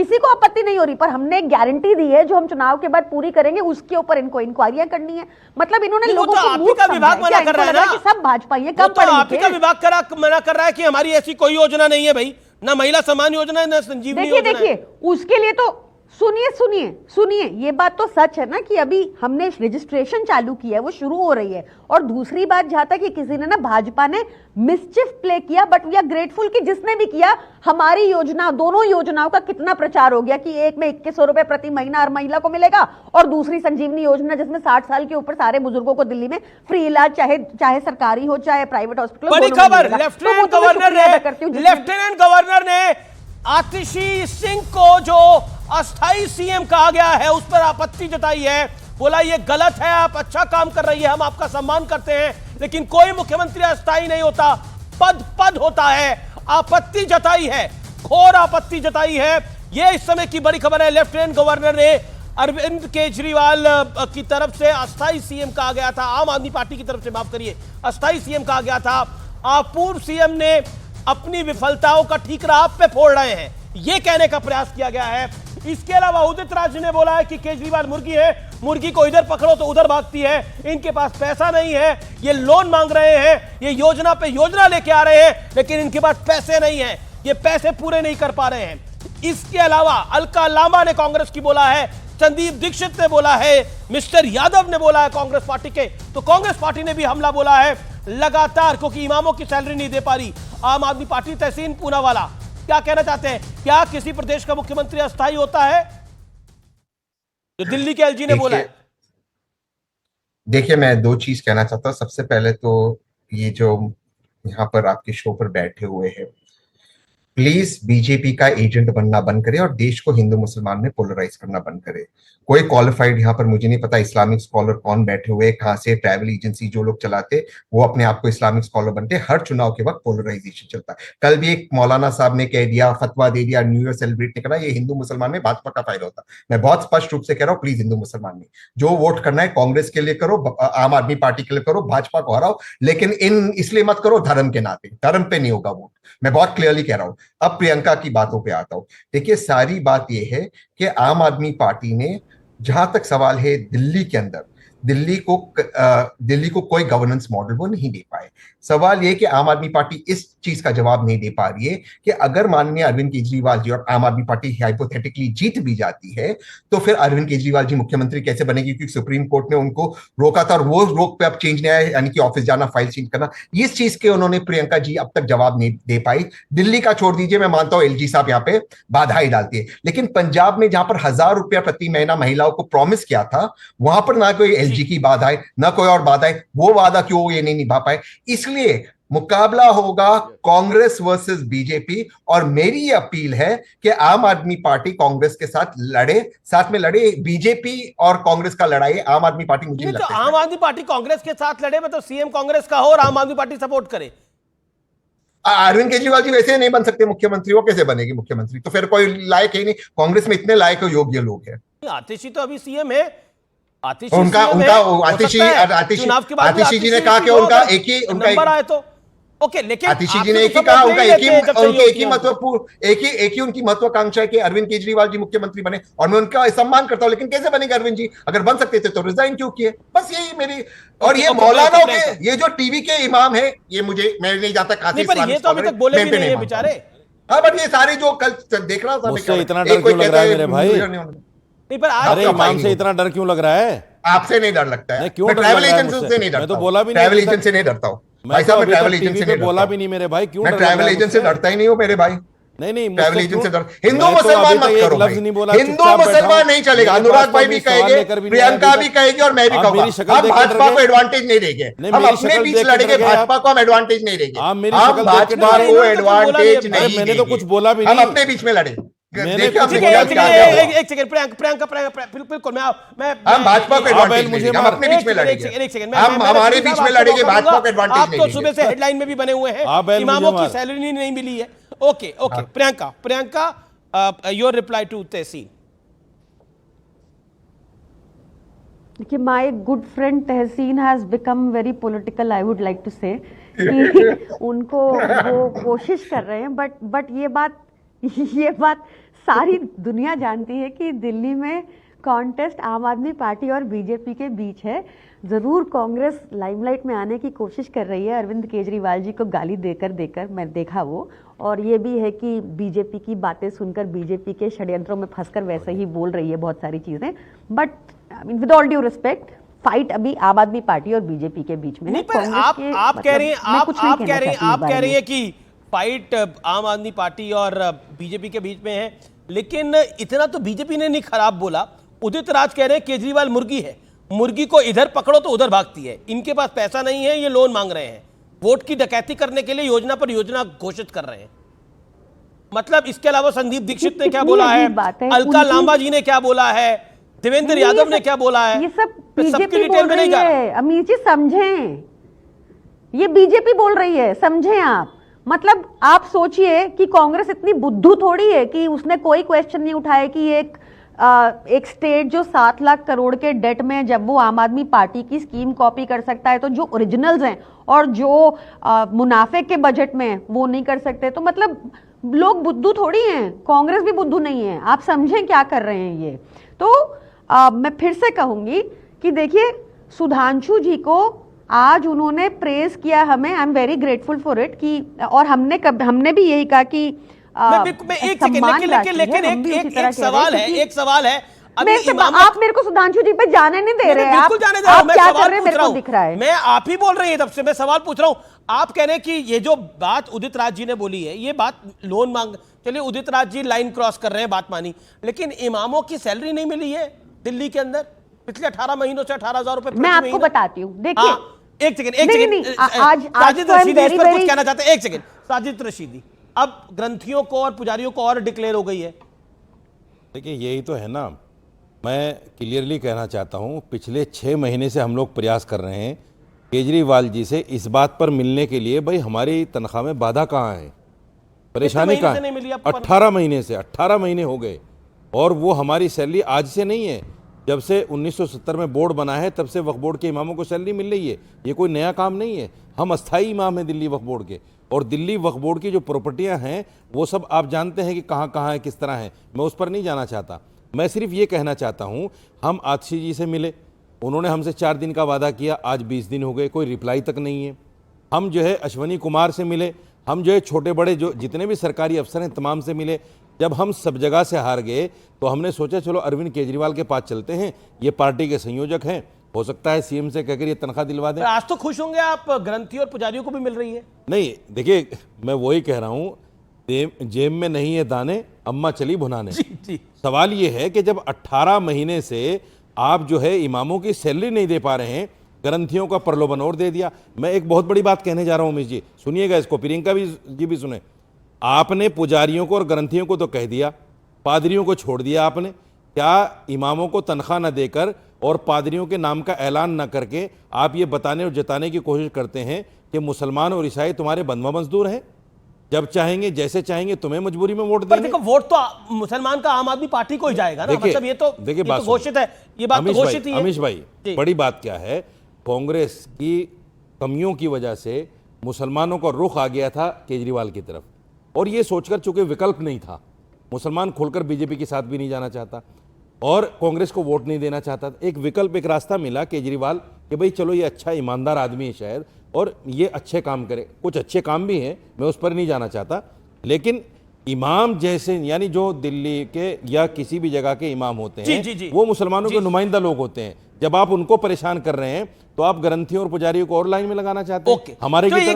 किसी को आपत्ति नहीं हो रही, पर हमने एक गारंटी दी है जो हम चुनाव के बाद पूरी करेंगे, उसके ऊपर इनको इंक्वायरियां करनी है। मतलब इन्होंने लोगों को मूर्ख समझा है। विभाग मना कर रहा है ना कि सब भाजपा ये कब तो आप ही का विभाग मना कर रहा है कि हमारी ऐसी कोई योजना नहीं है भाई, ना महिला सम्मान योजना है, ना संजीवनी योजना है। देखिए उसके लिए तो सुनिए, ये बात तो सच है ना कि अभी हमने रजिस्ट्रेशन चालू किया है, वो शुरू हो रही है। और दूसरी बात, जहां तक कि किसी ने ना भाजपा ने मिसचिफ प्ले किया, बट वी आर ग्रेटफुल कि जिसने भी किया, हमारी योजना, दोनों योजनाओं का कितना प्रचार हो गया कि एक में 2100 रुपए प्रति महीना हर महिला को मिलेगा, और दूसरी संजीवनी योजना जिसमें 60 साल के ऊपर सारे बुजुर्गों को दिल्ली में फ्री इलाज, चाहे सरकारी हो चाहे प्राइवेट हॉस्पिटल। बड़ी खबर, लेफ्टिनेंट गवर्नर ने आतिशी सिंह को जो अस्थाई सीएम कहा गया है उस पर आपत्ति जताई है। बोला ये गलत है, आप अच्छा काम कर रही है, हम आपका सम्मान करते हैं, लेकिन कोई मुख्यमंत्री अस्थाई नहीं होता, पद होता है। आपत्ति जताई है, घोर आपत्ति जताई है। ये इस समय की बड़ी खबर है। लेफ्टिनेंट गवर्नर ने अरविंद केजरीवाल की तरफ से अस्थाई सीएम कहा गया था, आम आदमी पार्टी की तरफ से, माफ करिए, अस्थाई सीएम कहा गया था। पूर्व सीएम ने अपनी विफलताओं का ठीकरा आप पे फोड़ रहे हैं, यह कहने का प्रयास किया गया है। इसके अलावा उदित राज ने बोला है कि केजरीवाल मुर्गी है, मुर्गी को इधर पकड़ो तो उधर भागती है, इनके पास पैसा नहीं है, ये लोन मांग रहे हैं, ये योजना पे योजना लेके आ रहे हैं, लेकिन इनके पास पैसे नहीं है, ये पैसे पूरे नहीं कर पा रहे हैं। इसके अलावा अलका लांबा ने कांग्रेस की बोला है, संदीप दीक्षित ने बोला है, मिस्टर यादव ने बोला है कांग्रेस पार्टी के, तो कांग्रेस पार्टी ने भी हमला बोला है लगातार, क्योंकि इमामों की सैलरी नहीं दे पा रही। आम आदमी पार्टी तहसीन पूनावाला क्या कहना चाहते हैं, क्या किसी प्रदेश का मुख्यमंत्री अस्थायी होता है, जो दिल्ली के एलजी ने बोला है? देखिए, मैं दो चीज कहना चाहता हूं। सबसे पहले तो ये जो यहाँ पर आपके शो पर बैठे हुए हैं, प्लीज बीजेपी का एजेंट बनना बंद करे और देश को हिंदू मुसलमान में पोलराइज करना बंद करे। कोई क्वालिफाइड, यहाँ पर मुझे नहीं पता इस्लामिक स्कॉलर कौन बैठे हुए, कहां से, ट्रैवल एजेंसी जो लोग चलाते वो अपने आप को इस्लामिक स्कॉलर बनते। हर चुनाव के वक्त पोलराइजेशन चलता है। कल भी एक मौलाना साहब ने कह दिया, फतवा दे दिया, न्यू ईयर सेलिब्रेट नहीं करना, ये हिंदू मुसलमान में भाजपा का फायदा होता। मैं बहुत स्पष्ट रूप से कह रहा हूँ, प्लीज हिंदू मुसलमान में जो वोट करना है कांग्रेस के लिए करो, आम आदमी पार्टी के लिए करो, भाजपा को हराओ, लेकिन इसलिए मत करो धर्म के नाते, धर्म पे नहीं होगा वोट। मैं बहुत क्लियरली कह रहा हूं। अब प्रियंका की बातों पे आता हूं। देखिए, सारी बात यह है कि आम आदमी पार्टी ने, जहां तक सवाल है दिल्ली के अंदर, दिल्ली को कोई गवर्नेंस मॉडल वो नहीं दे पाए। सवाल यह कि आम आदमी पार्टी इस चीज का जवाब नहीं दे पा रही है कि अगर माननीय अरविंद केजरीवाल जी और आम आदमी पार्टी हाइपोथेटिकली जीत भी जाती है तो फिर अरविंद केजरीवाल जी मुख्यमंत्री कैसे बनेगी, क्योंकि सुप्रीम कोर्ट ने उनको रोका था और वो रोक पे अब चेंज नहीं आया, यानी कि ऑफिस जाना, फाइल चेंज करना। इस चीज के उन्होंने प्रियंका जी अब तक जवाब नहीं दे पाई। दिल्ली का छोड़ दीजिए, मैं मानता हूं एलजी साहब यहाँ पे बाधाएं डालती है, लेकिन पंजाब में जहां पर 1000 रुपया प्रति महीना महिलाओं को प्रॉमिस किया था, वहां पर ना कोई एलजी की बाधा है ना कोई और बाधा है। वो वादा क्यों ये नहीं निभा पाए? इसलिए मुकाबला होगा कांग्रेस वर्सेस बीजेपी, और मेरी ये अपील है कि आम आदमी पार्टी कांग्रेस के साथ लड़े, साथ में लड़े। बीजेपी और कांग्रेस का लड़ाई आम आदमी पार्टी, मुझे नहीं लगता। तो आम आदमी पार्टी कांग्रेस के साथ लड़े, मतलब सीएम कांग्रेस का हो और आम आदमी पार्टी सपोर्ट करे। अरविंद केजरीवाल जी वैसे नहीं बन सकते मुख्यमंत्री, वो कैसे बनेगी मुख्यमंत्री? तो फिर कोई लायक ही नहीं, कांग्रेस में इतने लायक योग्य लोग हैं। आतिशी तो अभी सीएम है, आतिशी जी ने कहा कि उनका एक ही नंबर आए तो ओके, लेकिन आतिशी जी ने एक ही कहा, उनका एक ही उनकी महत्वाकांक्षा है कि अरविंद केजरीवाल जी मुख्यमंत्री बने, और मैं उनका सम्मान करता हूं, लेकिन कैसे बनेंगे अरविंद जी? अगर बन सकते थे तो रिजाइन क्यों किए? बस यही मेरी। और ये मौलाना के, ये जो टीवी के इमाम है, ये मैं नहीं जानता कहां से, ये तो अभी तक बोले भी नहीं है बेचारे। हाँ, बट ये सारे जो कल देख रहा था, इतना डर क्यों लग रहा है मेरे भाई? नहीं, पर अरे इमाम से इतना डर क्यों लग रहा है? आपसे नहीं डर लगता है? क्यों? ट्रैवल एजेंसी से नहीं डरता, मैं तो बोला भी नहीं, ट्रैवल एजेंसी से नहीं डरता हूं भाई साहब, मैं ट्रैवल एजेंसी से बोला भी नहीं मेरे भाई। क्यों? मैं ट्रैवल एजेंसी से डरता ही नहीं हूं मेरे भाई। नहीं, ट्रैवल एजेंसी से डर। हिंदू मुसलमान मत करो, हिंदू मुसलमान नहीं चलेगा। अनुराग भाई भी कहेंगे, प्रियंका भी कहेगी और मैं भी कहूंगा, हम भाजपा को एडवांटेज नहीं देंगे, हम अपने बीच लड़ेंगे, भाजपा को हम एडवांटेज नहीं देंगे, हम भाजपा को एडवांटेज नहीं देंगे। मैंने तो कुछ बोला भी नहीं, हम अपने बीच में लड़े। एक सेकंड, प्रियंका बिल्कुल, हम भाजपा को एडवांटेज नहीं देंगे, हम अपने बीच में लड़ेंगे, हम हमारे बीच में लड़ेंगे, भाजपा को एडवांटेज नहीं देंगे। आप तो सुबह से हेडलाइन में भी बने हुए हैं, इमामों की सैलरी नहीं मिली है। Okay, Priyanka, your reply to Tehseen. देखिए, my good friend Tehseen has become very political, I would like to say कि उनको वो कोशिश कर रहे हैं, बट ये बात सारी दुनिया जानती है कि दिल्ली में कॉन्टेस्ट आम आदमी पार्टी और बीजेपी के बीच है। जरूर कांग्रेस लाइमलाइट में आने की कोशिश कर रही है, अरविंद केजरीवाल जी को गाली देकर मैं देखा वो, और ये भी है कि बीजेपी की बातें सुनकर बीजेपी के षड्यंत्रों में फंसकर वैसे ही बोल रही है बहुत सारी चीजें। But I mean with all due respect, fight अभी आम आदमी पार्टी और बीजेपी के बीच में है। नहीं, पर आप कह रही हैं, आप कह रही हैं कि फाइट आम आदमी पार्टी और बीजेपी के बीच में है, लेकिन इतना तो बीजेपी ने नहीं खराब बोला। उदित राज कह रहे हैं केजरीवाल मुर्गी है, मुर्गी को इधर पकड़ो तो उधर भागती है, इनके पास पैसा नहीं है, ये लोन मांग रहे हैं, वोट की डकैती करने के लिए योजना पर योजना घोषित कर रहे हैं। मतलब इसके अलावा संदीप दीक्षित ने क्या बोला है, अलका लांबा जी ने क्या बोला है, देवेंद्र यादव ने क्या बोला है, ये सब सबकी बीजेपी डिटेल बोल में नहीं रही जा रहा। है। अमीर जी समझें, ये बीजेपी बोल रही है, समझें आप। मतलब आप सोचिए कि कांग्रेस इतनी बुद्धू थोड़ी है कि उसने कोई क्वेश्चन नहीं उठाया कि एक स्टेट जो 7 लाख करोड़ के डेट में, जब वो आम आदमी पार्टी की स्कीम कॉपी कर सकता है तो जो ओरिजिनल्स हैं और जो मुनाफे के बजट में वो नहीं कर सकते, तो मतलब लोग बुद्धू थोड़ी हैं, कांग्रेस भी बुद्धू नहीं है। आप समझें क्या कर रहे हैं ये। तो मैं फिर से कहूंगी कि देखिए, सुधांशु जी को आज उन्होंने प्रेज किया हमें, I am very grateful for it, कि और हमने भी यही कहा कि मैं एक सेकंड, लेकिन एक सवाल है अभी आप मेरे को सुधांशु जी पे जाने नहीं दे रहे हैं। बिल्कुल जाने दे रहा हूं, मैं क्या सवाल कर रहे हैं पूछ मेरे रहा को दिख रहा है। हूं, मैं आप ही बोल रही है तब से, मैं सवाल पूछ रहा हूं। आप कह रहे हैं कि ये जो बात उदित राज जी ने बोली है, ये बात लोन मांग, चलिए उदित राज जी लाइन क्रॉस कर रहे हैं, बात मानी, लेकिन इमामों की सैलरी नहीं मिली है दिल्ली के अंदर पिछले 18 महीनों से 18,000 रुपए। मैं आपको बताती हूँ, देखिए एक सेकंड साजिद रशीदी इस पर कुछ कहना चाहते हैं। एक सेकंड, साजिद रशीदी, अब ग्रंथियों को और पुजारियों को और डिक्लेयर हो गई है। देखिए यही तो है ना, मैं क्लियरली कहना चाहता हूं, पिछले 6 महीने से हम लोग प्रयास कर रहे हैं केजरीवाल जी से इस बात पर मिलने के लिए, भाई हमारी तनख्वाह में बाधा कहाँ है, परेशानी कहाँ है। 18 महीने से 18 महीने हो गए और वो हमारी सैलरी आज से नहीं है, जब से 1970 में बोर्ड बना है तब से वक्फ बोर्ड के इमामों को सैलरी मिल रही है। ये कोई नया काम नहीं है, हम अस्थाई इमाम हैं दिल्ली वक्फ बोर्ड के, और दिल्ली वक्फ बोर्ड की जो प्रॉपर्टियां हैं वो सब आप जानते हैं कि कहाँ कहाँ है, किस तरह है, मैं उस पर नहीं जाना चाहता। मैं सिर्फ ये कहना चाहता हूँ, हम आतिशी जी से मिले, उन्होंने हमसे 4 दिन का वादा किया, आज 20 दिन हो गए, कोई रिप्लाई तक नहीं है। हम जो है अश्वनी कुमार से मिले, हम जो है छोटे बड़े जो जितने भी सरकारी अफसर हैं तमाम से मिले। जब हम सब जगह से हार गए तो हमने सोचा चलो अरविंद केजरीवाल के पास चलते हैं, ये पार्टी के संयोजक हैं, हो सकता है सीएम से कहकर ये तनख्वाह दिलवा दें। आज तो खुश होंगे आप, ग्रंथी और पुजारियों को भी मिल रही है। नहीं देखिए, मैं वही कह रहा हूँ, जेब में नहीं है दाने, अम्मा चली भुनाने। जी। सवाल ये है कि जब 18 महीने से आप जो है इमामों की सैलरी नहीं दे पा रहे हैं, ग्रंथियों का प्रलोभन और दे दिया। मैं एक बहुत बड़ी बात कहने जा रहा हूं उमेश जी, सुनिएगा इसको, प्रियंका जी भी सुने। आपने पुजारियों को और ग्रंथियों को तो कह दिया, पादरियों को छोड़ दिया आपने। क्या इमामों को तनख्वाह न देकर और पादरियों के नाम का ऐलान न करके आप ये बताने और जताने की कोशिश करते हैं कि मुसलमान और ईसाई तुम्हारे बंधुआ मजदूर हैं, जब चाहेंगे जैसे चाहेंगे तुम्हें मजबूरी में वोट देंगे। देखो, वोट तो मुसलमान का आम आदमी पार्टी को ही जाएगा ना, मतलब ये तो देखिए बात घोषित है, ये बात तो घोषित ही है। अमीश भाई, बड़ी बात क्या है, कांग्रेस की कमियों की वजह से मुसलमानों का रुख आ गया था केजरीवाल की तरफ, और ये सोचकर चूंकि विकल्प नहीं था, मुसलमान खुलकर बीजेपी के साथ भी नहीं जाना चाहता और कांग्रेस को वोट नहीं देना चाहता, एक विकल्प, एक रास्ता मिला केजरीवाल कि भाई चलो ये अच्छा ईमानदार आदमी है शायद, और ये अच्छे काम करे। कुछ अच्छे काम भी हैं, मैं उस पर नहीं जाना चाहता, लेकिन इमाम जैसे, यानी जो दिल्ली के या किसी भी जगह के इमाम होते हैं, जी। वो मुसलमानों के नुमाइंदा लोग होते हैं। जब आप उनको परेशान कर रहे हैं तो आप ग्रंथियों और पुजारियों को और लाइन में लगाना चाहते हैं। हमारे